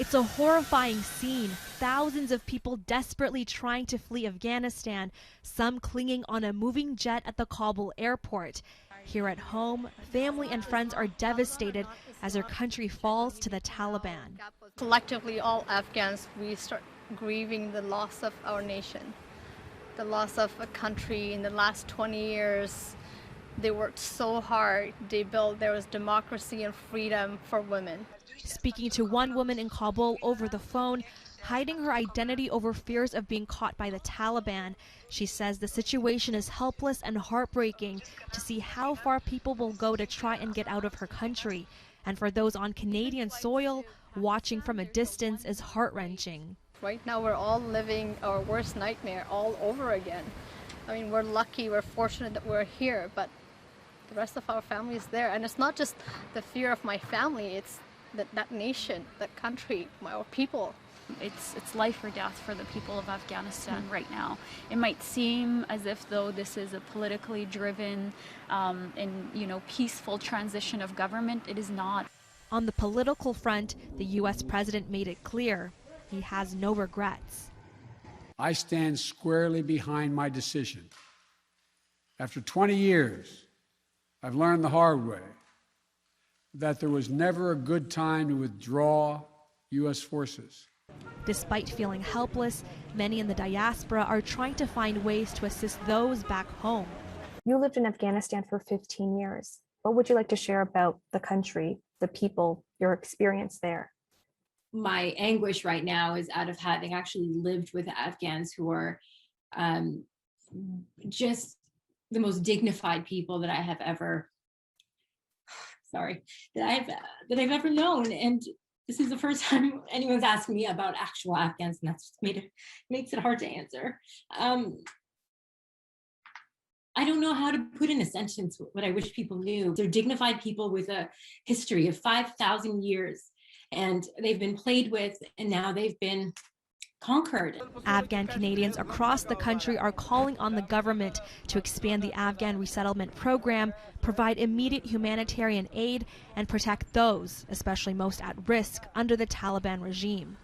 It's a horrifying scene. Thousands of people desperately trying to flee Afghanistan, some clinging on a moving jet at the Kabul airport. Here at home, family and friends are devastated as their country falls to the Taliban. Collectively, all Afghans, we start grieving the loss of our nation, the loss of a country. In the last 20 years, they worked so hard. There was democracy and freedom for women. Speaking to one woman in Kabul over the phone, hiding her identity over fears of being caught by the Taliban, she says the situation is helpless and heartbreaking to see how far people will go to try and get out of her country. And for those on Canadian soil, watching from a distance is heart-wrenching. Right now we're all living our worst nightmare all over again. I mean, we're lucky, we're fortunate that we're here, but the rest of our family is there. And it's not just the fear of my family, it's that nation, that country, our people. It's life or death for the people of Afghanistan right now. It might seem as if though this is a politically driven and peaceful transition of government. It is not. On the political front, the U.S. president made it clear he has no regrets. I stand squarely behind my decision. After 20 years, I've learned the hard way that there was never a good time to withdraw U.S. forces. Despite feeling helpless, many in the diaspora are trying to find ways to assist those back home. You lived in Afghanistan for 15 years. What would you like to share about the country, the people, your experience there? My anguish right now is out of having actually lived with Afghans who are just the most dignified people that I have ever that I've ever known, and this is the first time anyone's asked me about actual Afghans, and that's makes it hard to answer. I don't know how to put in a sentence what I wish people knew. They're dignified people with a history of 5,000 years, and they've been played with, and now they've been conquered. Afghan Canadians across the country are calling on the government to expand the Afghan resettlement program, provide immediate humanitarian aid, and protect those, especially most at risk, under the Taliban regime.